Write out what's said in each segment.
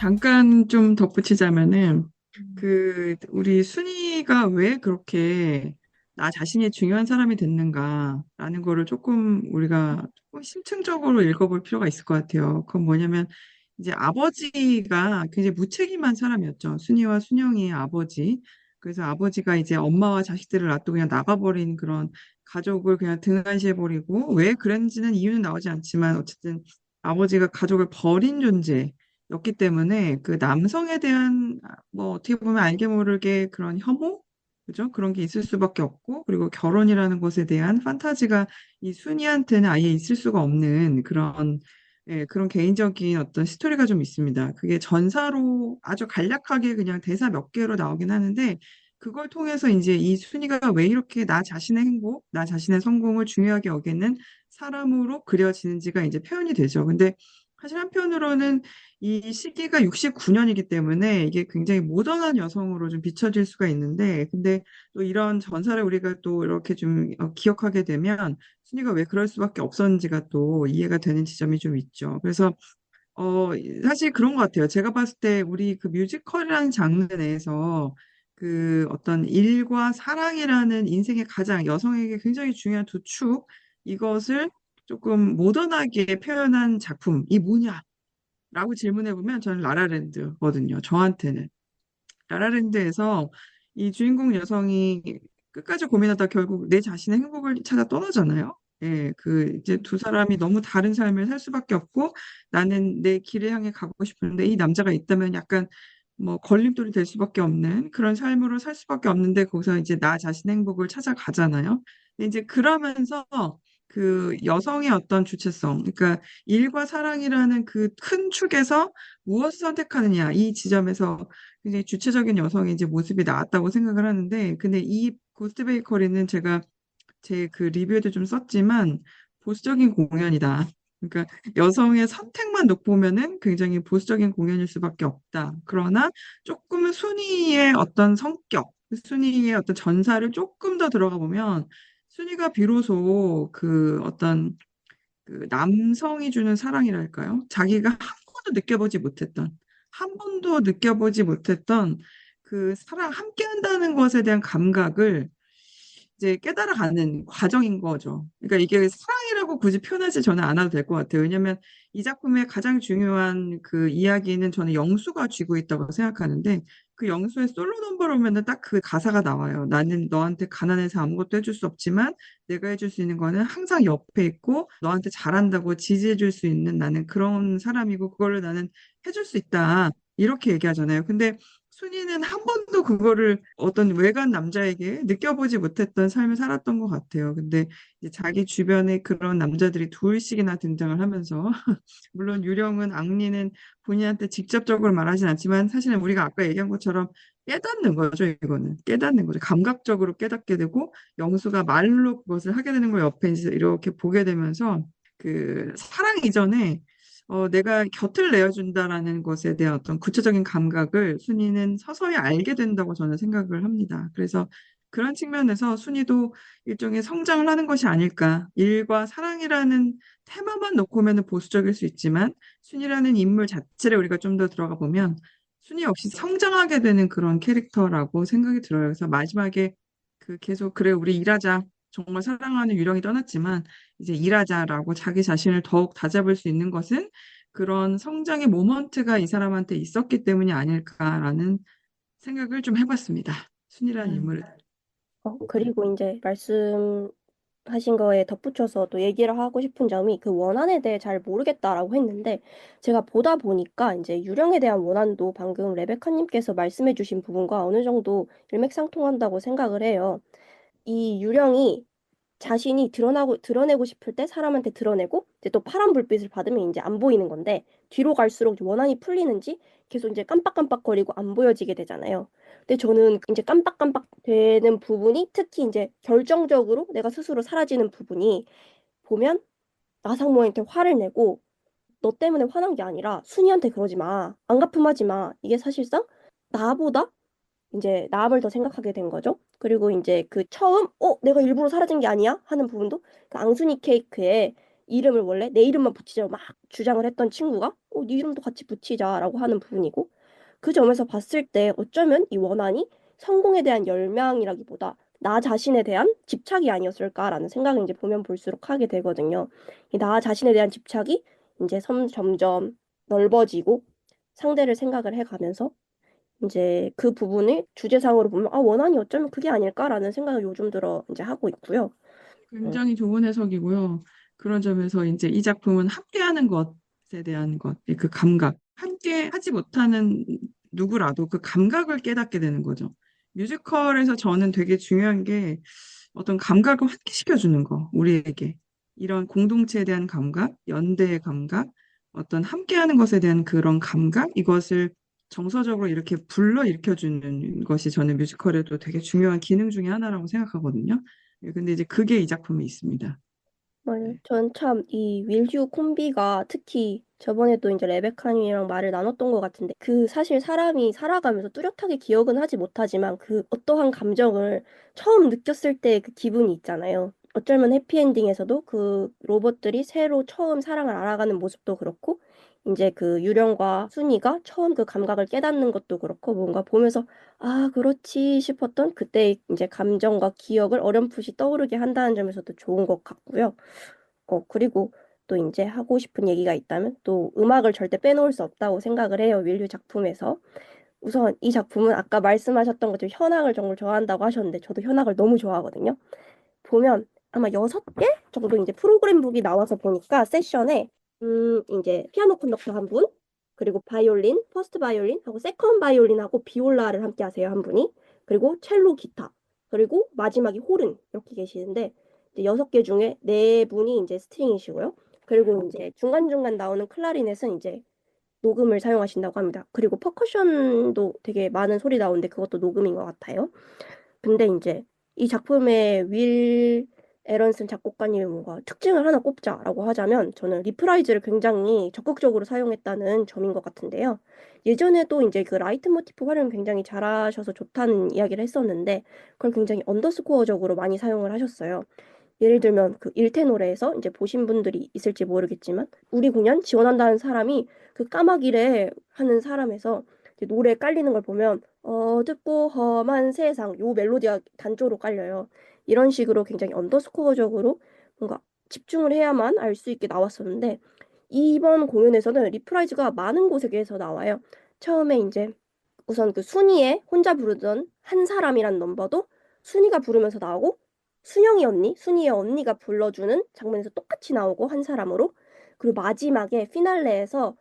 잠깐 좀 덧붙이자면은, 음, 우리 순이가 왜 그렇게 나 자신이 중요한 사람이 됐는가라는 거를 조금 우리가 조금 심층적으로 읽어볼 필요가 있을 것 같아요. 그건 뭐냐면, 이제 아버지가 굉장히 무책임한 사람이었죠. 순이와 순영이의 아버지. 그래서 아버지가 이제 엄마와 자식들을 놔두고 그냥 나가버린 그런 가족을 그냥 등한시해버리고, 왜 그랬는지는 이유는 나오지 않지만, 어쨌든 아버지가 가족을 버린 존재. 였기 때문에 그 남성에 대한 뭐 어떻게 보면 알게 모르게 그런 혐오? 그죠? 그런 게 있을 수밖에 없고 그리고 결혼이라는 것에 대한 판타지가 이 순이한테는 아예 있을 수가 없는 그런 그런 개인적인 어떤 스토리가 좀 있습니다. 그게 전사로 아주 간략하게 그냥 대사 몇 개로 나오긴 하는데 그걸 통해서 이제 이 순이가 왜 이렇게 나 자신의 행복, 나 자신의 성공을 중요하게 여기는 사람으로 그려지는지가 이제 표현이 되죠. 근데 사실 한편으로는 이 시기가 69년이기 때문에 이게 굉장히 모던한 여성으로 좀 비춰질 수가 있는데, 근데 또 이런 전사를 우리가 또 이렇게 좀 기억하게 되면 순위가 왜 그럴 수밖에 없었는지가 또 이해가 되는 지점이 좀 있죠. 그래서 어, 사실 그런 것 같아요. 제가 봤을 때 우리 그 뮤지컬이라는 장르 내에서 그 어떤 일과 사랑이라는 인생의 가장 여성에게 굉장히 중요한 두 축, 이것을 조금 모던하게 표현한 작품이 뭐냐? 라고 질문해보면 저는 라라랜드거든요. 저한테는. 라라랜드에서 이 주인공 여성이 끝까지 고민하다 결국 내 자신의 행복을 찾아 떠나잖아요. 예, 이제 두 사람이 너무 다른 삶을 살 수밖에 없고 나는 내 길을 향해 가고 싶은데 이 남자가 있다면 약간 뭐 걸림돌이 될 수밖에 없는 그런 삶으로 살 수밖에 없는데 거기서 이제 나 자신의 행복을 찾아가잖아요. 근데 이제 그러면서 그 여성의 어떤 주체성, 그러니까 일과 사랑이라는 그 큰 축에서 무엇을 선택하느냐 이 지점에서 굉장히 주체적인 여성의 이제 모습이 나왔다고 생각을 하는데, 근데 이 고스트 베이커리는 제가 제 그 리뷰에도 좀 썼지만 보수적인 공연이다. 그러니까 여성의 선택만 놓고 보면은 굉장히 보수적인 공연일 수밖에 없다. 그러나 조금은 순위의 어떤 성격, 순위의 어떤 전사를 조금 더 들어가 보면 순위가 비로소 그 어떤 그 남성이 주는 사랑이랄까요? 자기가 한 번도 느껴보지 못했던, 한 번도 느껴보지 못했던 그 사랑, 함께 한다는 것에 대한 감각을 이제 깨달아가는 과정인 거죠. 그러니까 이게 사랑이라고 굳이 표현하지 저는 않아도 될 것 같아요. 왜냐하면 이 작품의 가장 중요한 그 이야기는 저는 영수가 쥐고 있다고 생각하는데 그 영수의 솔로 넘버를 보면은 딱 그 가사가 나와요. 나는 너한테 가난해서 아무것도 해줄 수 없지만 내가 해줄 수 있는 거는 항상 옆에 있고 너한테 잘한다고 지지해줄 수 있는 나는 그런 사람이고 그거를 나는 해줄 수 있다. 이렇게 얘기하잖아요. 근데 순이는 한 번도 그거를 어떤 외간 남자에게 느껴보지 못했던 삶을 살았던 것 같아요. 근데 이제 자기 주변에 그런 남자들이 둘씩이나 등장을 하면서 물론 유령은 앙리는 본인한테 직접적으로 말하진 않지만 사실은 우리가 아까 얘기한 것처럼 깨닫는 거죠, 이거는. 깨닫는 거죠. 감각적으로 깨닫게 되고 영수가 말로 그것을 하게 되는 걸 옆에 이제 이렇게 보게 되면서 그 사랑 이전에 내가 곁을 내어준다라는 것에 대한 어떤 구체적인 감각을 순이는 서서히 알게 된다고 저는 생각을 합니다. 그래서 그런 측면에서 순이도 일종의 성장을 하는 것이 아닐까. 일과 사랑이라는 테마만 놓고 보면 보수적일 수 있지만 순이라는 인물 자체를 우리가 좀 더 들어가 보면 순이 역시 성장하게 되는 그런 캐릭터라고 생각이 들어요. 그래서 마지막에 그 계속 그래 우리 일하자. 정말 사랑하는 유령이 떠났지만 이제 일하자라고 자기 자신을 더욱 다잡을 수 있는 것은 그런 성장의 모먼트가 이 사람한테 있었기 때문이 아닐까라는 생각을 좀 해봤습니다. 순이라는 인물을. 그리고 이제 말씀하신 거에 덧붙여서 또 얘기를 하고 싶은 점이 그 원한에 대해 잘 모르겠다라고 했는데 제가 보다 보니까 이제 유령에 대한 원한도 방금 레베카님께서 말씀해주신 부분과 어느 정도 일맥상통한다고 생각을 해요. 이 유령이 자신이 드러내고 싶을 때 사람한테 드러내고, 이제 또 파란 불빛을 받으면 이제 안 보이는 건데, 뒤로 갈수록 원한이 풀리는지 계속 이제 깜빡깜빡거리고 안 보여지게 되잖아요. 근데 저는 이제 깜빡깜빡 되는 부분이 특히 이제 결정적으로 내가 스스로 사라지는 부분이 보면 나상모한테 화를 내고, 너 때문에 화난 게 아니라 순이한테 그러지 마. 안 갚음하지 마. 이게 사실상 나보다 이제 남을 더 생각하게 된 거죠. 그리고 이제 그 처음 내가 일부러 사라진 게 아니야 하는 부분도 그 앙순이 케이크에 이름을 원래 내 이름만 붙이자고 막 주장을 했던 친구가 네 이름도 같이 붙이자라고 하는 부분이고 그 점에서 봤을 때 어쩌면 이 원한이 성공에 대한 열망이라기보다 나 자신에 대한 집착이 아니었을까라는 생각을 이제 보면 볼수록 하게 되거든요. 이 나 자신에 대한 집착이 이제 점점 넓어지고 상대를 생각을 해가면서 이제 그 부분을 주제상으로 보면 원한이 어쩌면 그게 아닐까라는 생각을 요즘 들어 이제 하고 있고요. 음, 굉장히 좋은 해석이고요. 그런 점에서 이제 이 작품은 함께하는 것에 대한 것, 그 감각, 함께 하지 못하는 누구라도 그 감각을 깨닫게 되는 거죠. 뮤지컬에서 저는 되게 중요한 게 어떤 감각을 환기시켜주는 거, 우리에게. 이런 공동체에 대한 감각, 연대의 감각, 어떤 함께하는 것에 대한 그런 감각, 이것을 정서적으로 이렇게 불러일으켜주는 것이 저는 뮤지컬에도 되게 중요한 기능 중에 하나라고 생각하거든요. 예, 근데 이제 그게 이 작품에 있습니다. 맞아요. 네. 전 참 이 윌휴 콤비가 특히 저번에도 이제 레베카님이랑 말을 나눴던 것 같은데 그 사실 사람이 살아가면서 뚜렷하게 기억은 하지 못하지만 그 어떠한 감정을 처음 느꼈을 때 그 기분이 있잖아요. 어쩌면 해피엔딩에서도 그 로봇들이 새로 처음 사랑을 알아가는 모습도 그렇고 이제 그 유령과 순이가 처음 그 감각을 깨닫는 것도 그렇고 뭔가 보면서 아, 그렇지 싶었던 그때 이제 감정과 기억을 어렴풋이 떠오르게 한다는 점에서도 좋은 것 같고요. 그리고 또 이제 하고 싶은 얘기가 있다면 또 음악을 절대 빼놓을 수 없다고 생각을 해요. 윌류 작품에서. 우선 이 작품은 아까 말씀하셨던 것처럼 현악을 정말 좋아한다고 하셨는데 저도 현악을 너무 좋아하거든요. 보면 아마 6개 정도 이제 프로그램북이 나와서 보니까 세션에 이제 피아노 컨덕터 한 분, 그리고 바이올린, 퍼스트 바이올린하고 세컨 바이올린하고 비올라를 함께 하세요, 한 분이. 그리고 첼로 기타. 그리고 마지막에 호른 이렇게 계시는데 이제 6개 중에 4분이 이제 스트링이시고요. 그리고 이제 중간중간 나오는 클라리넷은 이제 녹음을 사용하신다고 합니다. 그리고 퍼커션도 되게 많은 소리 나오는데 그것도 녹음인 것 같아요. 근데 이제 이 작품의 윌 에런슨 작곡가님의 뭔가 특징을 하나 꼽자라고 하자면 저는 리프라이즈를 굉장히 적극적으로 사용했다는 점인 것 같은데요. 예전에도 이제 그 라이트 모티프 활용 굉장히 잘하셔서 좋다는 이야기를 했었는데 그걸 굉장히 언더스코어적으로 많이 사용을 하셨어요. 예를 들면 그 일테노래에서 이제 보신 분들이 있을지 모르겠지만 우리 공연 지원한다는 사람이 그 까마귀래 하는 사람에서 이제 노래 깔리는 걸 보면 어둡고 험한 세상 요 멜로디가 단조로 깔려요. 이런 식으로 굉장히 언더스코어적으로 뭔가 집중을 해야만 알 수 있게 나왔었는데 이번 공연에서는 리프라이즈가 많은 곳에서 나와요. 처음에 이제 우선 그 순이의 혼자 부르던 한 사람이란 넘버도 순이가 부르면서 나오고 순영이 언니, 순이의 언니가 불러주는 장면에서 똑같이 나오고 한 사람으로 그리고 마지막에 피날레에서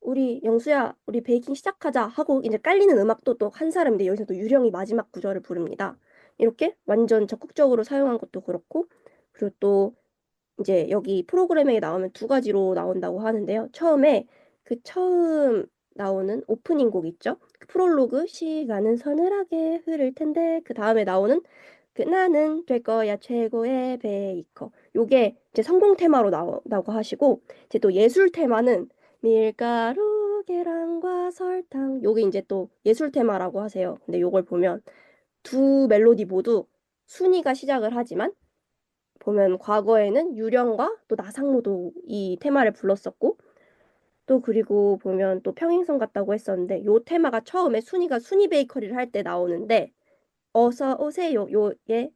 우리 영수야, 우리 베이킹 시작하자 하고 이제 깔리는 음악도 또 한 사람인데 여기서 또 유령이 마지막 구절을 부릅니다. 이렇게 완전 적극적으로 사용한 것도 그렇고 그리고 또 이제 여기 프로그램에 나오면 두 가지로 나온다고 하는데요. 처음에 그 처음 나오는 오프닝 곡 있죠? 그 프롤로그 시간은 서늘하게 흐를 텐데 그 다음에 나오는 그 나는 될 거야 최고의 베이커. 요게 이제 성공 테마로 나온다고 하시고 이제 또 예술 테마는 밀가루 계란과 설탕 요게 이제 또 예술 테마라고 하세요. 근데 요걸 보면 두 멜로디 모두 순위가 시작을 하지만 보면 과거에는 유령과 또 나상로도 이 테마를 불렀었고 또 그리고 보면 또 평행선 같다고 했었는데 요 테마가 처음에 순이가 순이 베이커리를 할 때 나오는데 어서 오세요 요게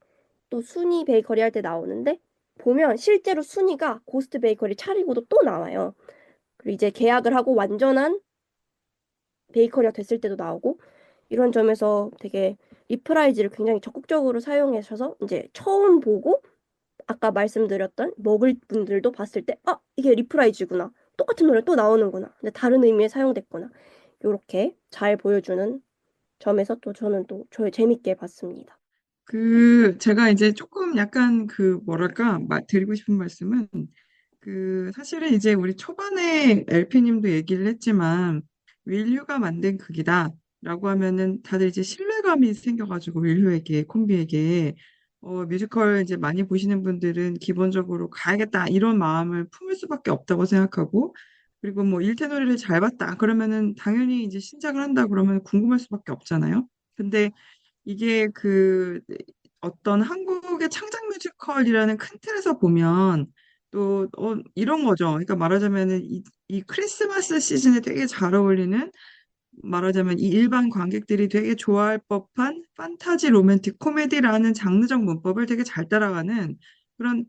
또 순이 베이커리 할 때 나오는데 보면 실제로 순이가 고스트 베이커리 차리고도 또 나와요. 그리고 이제 계약을 하고 완전한 베이커리가 됐을 때도 나오고 이런 점에서 되게 리프라이즈를 굉장히 적극적으로 사용하셔서 이제 처음 보고 아까 말씀드렸던 먹을 분들도 봤을 때, 이게 리프라이즈구나. 똑같은 노래 또 나오는구나. 근데 다른 의미에 사용됐구나. 이렇게 잘 보여주는 점에서 또 저는 또 재밌게 봤습니다. 제가 이제 조금 약간 뭐랄까, 드리고 싶은 말씀은, 사실은 이제 우리 초반에 LP님도 얘기를 했지만, 윌휴가 만든 극이다라고 하면은 다들 이제 신뢰감이 생겨가지고, 윌휴에게, 콤비에게, 뮤지컬 이제 많이 보시는 분들은 기본적으로 가야겠다, 이런 마음을 품을 수밖에 없다고 생각하고, 그리고 뭐 일테노래를 잘 봤다, 그러면은 당연히 이제 신작을 한다, 그러면 궁금할 수밖에 없잖아요. 근데 이게 어떤 한국의 창작 뮤지컬이라는 큰 틀에서 보면 또 이런 거죠. 그러니까 말하자면은 이 크리스마스 시즌에 되게 잘 어울리는 말하자면 이 일반 관객들이 되게 좋아할 법한 판타지 로맨틱 코미디라는 장르적 문법을 되게 잘 따라가는 그런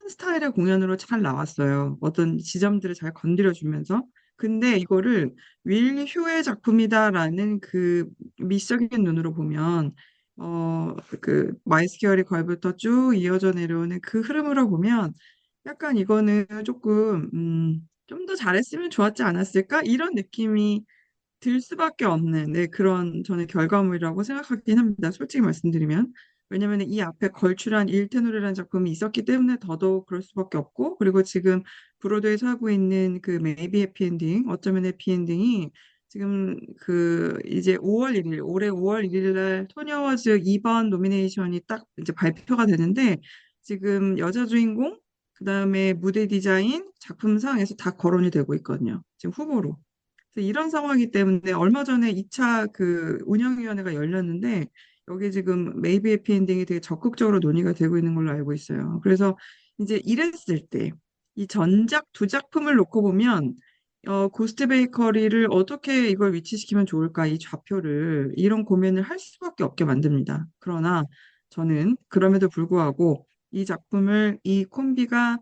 스타일의 공연으로 잘 나왔어요. 어떤 지점들을 잘 건드려주면서. 근데 이거를 윌 휴의 작품이다라는 그 미적인 눈으로 보면, 그 마이스케어리 걸부터 쭉 이어져 내려오는 그 흐름으로 보면 약간 이거는 조금, 좀 더 잘했으면 좋았지 않았을까? 이런 느낌이 들 수밖에 없는 네, 그런 저는 결과물이라고 생각하긴 합니다. 솔직히 말씀드리면. 왜냐면 이 앞에 걸출한 일테노르라는 작품이 있었기 때문에 더더욱 그럴 수밖에 없고, 그리고 지금 브로드웨이에서 하고 있는 그 메이비 해피엔딩, 어쩌면 해피엔딩이 지금 그 이제 5월 1일, 올해 5월 1일 날 토니 어워즈 2번 노미네이션이 딱 이제 발표가 되는데, 지금 여자 주인공, 그다음에 무대 디자인, 작품상에서 다 거론이 되고 있거든요. 지금 후보로. 그래서 이런 상황이기 때문에 얼마 전에 2차 그 운영위원회가 열렸는데 여기 지금 메이비 해피엔딩이 되게 적극적으로 논의가 되고 있는 걸로 알고 있어요. 그래서 이제 이랬을 때 이 전작 두 작품을 놓고 보면 고스트 베이커리를 어떻게 이걸 위치시키면 좋을까 이 좌표를 이런 고민을 할 수밖에 없게 만듭니다. 그러나 저는 그럼에도 불구하고 이 작품을 이 콤비가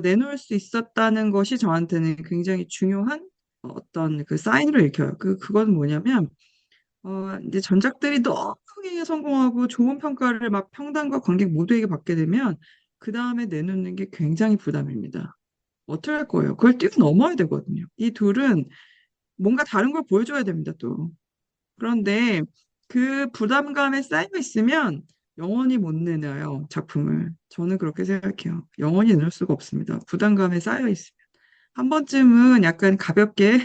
내놓을 수 있었다는 것이 저한테는 굉장히 중요한 어떤 그 사인으로 읽혀요. 그건 뭐냐면, 이제 전작들이 너무 흥행에 성공하고 좋은 평가를 막 평단과 관객 모두에게 받게 되면, 그 다음에 내놓는 게 굉장히 부담입니다. 어떻게 할 거예요? 그걸 뛰어넘어야 되거든요. 이 둘은 뭔가 다른 걸 보여줘야 됩니다, 또. 그런데 그 부담감에 쌓여 있으면 영원히 못 내놔요, 작품을. 저는 그렇게 생각해요. 영원히 내놓을 수가 없습니다. 부담감에 쌓여 있으면. 한 번쯤은 약간 가볍게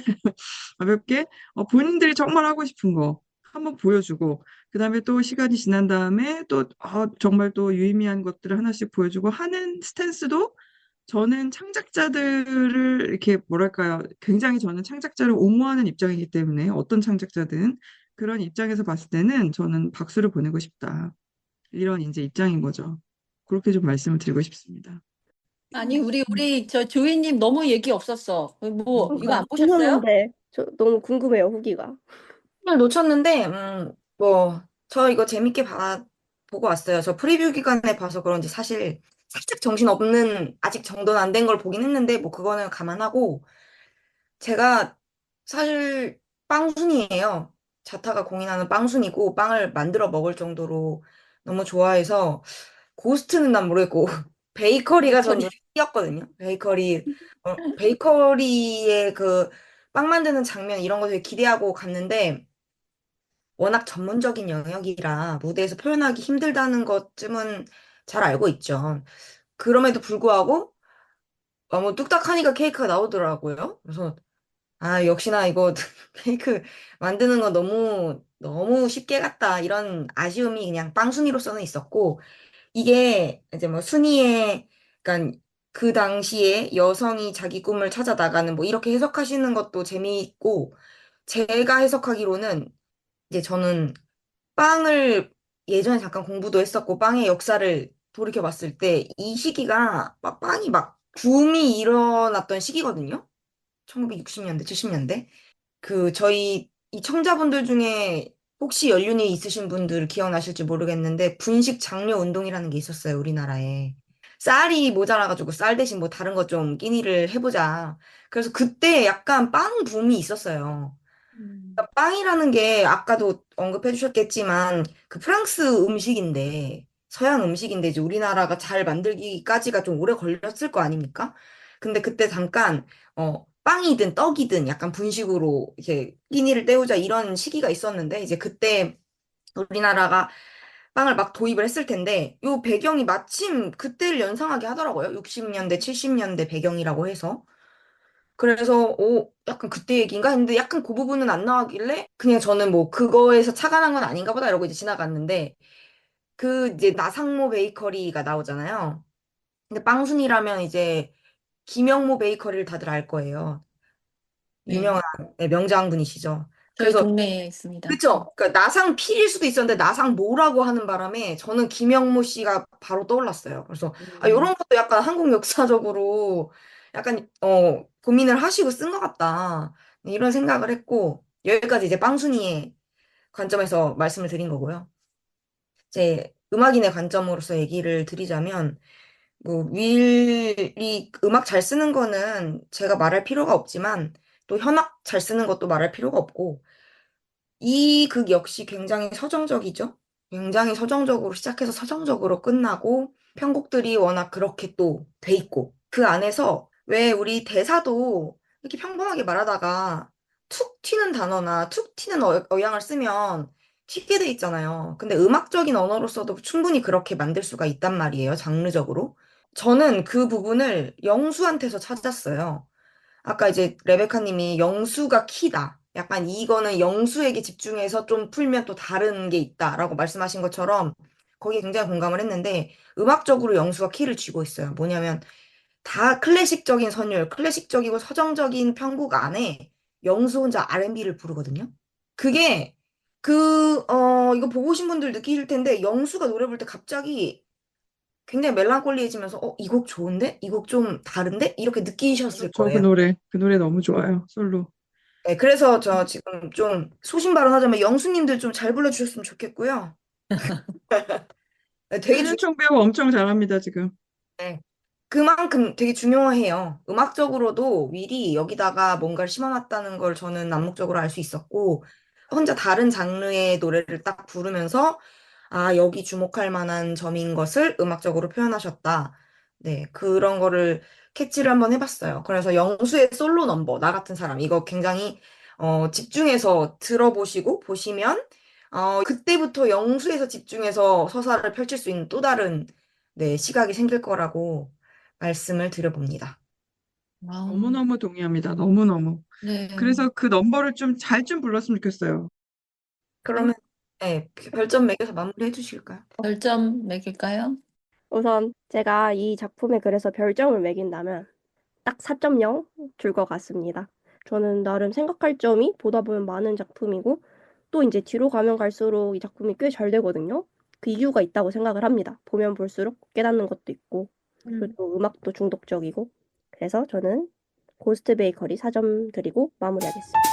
가볍게 본인들이 정말 하고 싶은 거 한번 보여주고 그다음에 또 시간이 지난 다음에 또 정말 또 유의미한 것들을 하나씩 보여주고 하는 스탠스도 저는 창작자들을 이렇게 뭐랄까요? 굉장히 저는 창작자를 옹호하는 입장이기 때문에 어떤 창작자든 그런 입장에서 봤을 때는 저는 박수를 보내고 싶다. 이런 이제 입장인 거죠. 그렇게 좀 말씀을 드리고 싶습니다. 아니, 우리 저 조이님 너무 얘기 없었어. 뭐, 이거 그러니까요. 안 보셨어요? 보셨는데 저 너무 궁금해요, 후기가. 을 놓쳤는데, 저 이거 재밌게 보고 왔어요. 저 프리뷰 기간에 봐서 그런지 사실 살짝 정신없는, 아직 정돈은 안 된 걸 보긴 했는데, 뭐 그거는 감안하고, 제가 사실 빵순이에요. 자타가 공인하는 빵순이고, 빵을 만들어 먹을 정도로 너무 좋아해서, 고스트는 난 모르겠고, 베이커리가 저는 띄었거든요. 베이커리의 그 빵 만드는 장면 이런 거 되게 기대하고 갔는데, 워낙 전문적인 영역이라 무대에서 표현하기 힘들다는 것쯤은 잘 알고 있죠. 그럼에도 불구하고 너무 뚝딱 하니까 케이크가 나오더라고요. 그래서 역시나 이거 케이크 만드는 거 너무 너무 쉽게 갔다 이런 아쉬움이 그냥 빵순이로서는 있었고 이게 이제 뭐 순이의 그러니까 그 당시에 여성이 자기 꿈을 찾아 나가는 뭐 이렇게 해석하시는 것도 재미있고 제가 해석하기로는 이제 저는 빵을 예전에 잠깐 공부도 했었고 빵의 역사를 돌이켜 봤을 때 이 시기가 막 빵이 막 붐이 일어났던 시기거든요. 1960년대, 70년대. 저희 이 청자분들 중에 혹시 연륜이 있으신 분들 기억나실지 모르겠는데 분식 장려 운동이라는 게 있었어요, 우리나라에. 쌀이 모자라가지고 쌀 대신 뭐 다른 거 좀 끼니를 해보자. 그래서 그때 약간 빵 붐이 있었어요. 음. 그러니까 빵이라는 게 아까도 언급해 주셨겠지만 그 프랑스 음식인데 서양 음식인데 이제 우리나라가 잘 만들기까지가 좀 오래 걸렸을 거 아닙니까? 근데 그때 잠깐 빵이든 떡이든 약간 분식으로 이렇게 끼니를 때우자 이런 시기가 있었는데 이제 그때 우리나라가 빵을 막 도입을 했을 텐데 요 배경이 마침 그때를 연상하게 하더라고요. 60년대, 70년대 배경이라고 해서. 그래서 약간 그때 얘기인가 했는데 약간 그 부분은 안 나왔길래 그냥 저는 뭐 그거에서 착안한 건 아닌가 보다 이러고 이제 지나갔는데 그 이제 나상모 베이커리가 나오잖아요. 근데 빵순이라면 이제 김영모 베이커리를 다들 알 거예요. 네. 유명한 네, 명장분이시죠. 저희 그래서 동네에 있습니다. 그쵸? 그러니까 나상 필일 수도 있었는데 나상 모라고 하는 바람에 저는 김영모 씨가 바로 떠올랐어요. 그래서 이런 것도 약간 한국 역사적으로 약간 고민을 하시고 쓴 것 같다. 이런 생각을 했고 여기까지 이제 빵순이의 관점에서 말씀을 드린 거고요. 이제 음악인의 관점으로서 얘기를 드리자면 뭐 윌이 음악 잘 쓰는 거는 제가 말할 필요가 없지만 또 현악 잘 쓰는 것도 말할 필요가 없고 이 극 역시 굉장히 서정적이죠. 굉장히 서정적으로 시작해서 서정적으로 끝나고 편곡들이 워낙 그렇게 또 돼 있고 그 안에서 왜 우리 대사도 이렇게 평범하게 말하다가 툭 튀는 단어나 툭 튀는 어양을 쓰면 튀게 돼 있잖아요. 근데 음악적인 언어로서도 충분히 그렇게 만들 수가 있단 말이에요. 장르적으로. 저는 그 부분을 영수한테서 찾았어요. 아까 이제 레베카님이 영수가 키다. 약간 이거는 영수에게 집중해서 좀 풀면 또 다른 게 있다라고 말씀하신 것처럼 거기에 굉장히 공감을 했는데 음악적으로 영수가 키를 쥐고 있어요. 뭐냐면 다 클래식적인 선율, 클래식적이고 서정적인 편곡 안에 영수 혼자 R&B를 부르거든요. 그게 이거 보고 오신 분들 느끼실 텐데 영수가 노래 부를 때 갑자기 굉장히 멜랑콜리해지면서 이 곡 좋은데? 이 곡 좀 다른데? 이렇게 느끼셨을 그렇죠. 그 거예요. 노래. 그 노래 너무 좋아요. 솔로. 네, 그래서 저 지금 좀 소신 발언하자면 영수님들 좀 잘 불러주셨으면 좋겠고요. 네, 되게 한윤총 배우 엄청 잘합니다, 지금. 중요해. 그만큼 되게 중요해요. 음악적으로도 윌이 여기다가 뭔가를 심어놨다는 걸 저는 암묵적으로 알 수 있었고, 혼자 다른 장르의 노래를 딱 부르면서, 여기 주목할 만한 점인 것을 음악적으로 표현하셨다. 네, 그런 거를 캐치를 한번 해봤어요. 그래서 영수의 솔로 넘버, 나 같은 사람, 이거 굉장히, 집중해서 들어보시고, 보시면, 그때부터 영수에서 집중해서 서사를 펼칠 수 있는 또 다른, 네, 시각이 생길 거라고 말씀을 드려봅니다. 아, 너무너무 동의합니다. 너무너무. 네. 그래서 그 넘버를 좀 잘 좀 불렀으면 좋겠어요. 그러면 네, 별점 매겨서 마무리해 주실까요? 별점 매길까요? 우선 제가 이 작품에 그래서 별점을 매긴다면 딱 4.0 줄 것 같습니다. 저는 나름 생각할 점이 보다 보면 많은 작품이고 또 이제 뒤로 가면 갈수록 이 작품이 꽤 잘 되거든요. 그 이유가 있다고 생각을 합니다. 보면 볼수록 깨닫는 것도 있고 그리고 또 음악도 중독적이고 그래서 저는 고스트 베이커리 4점 드리고 마무리하겠습니다.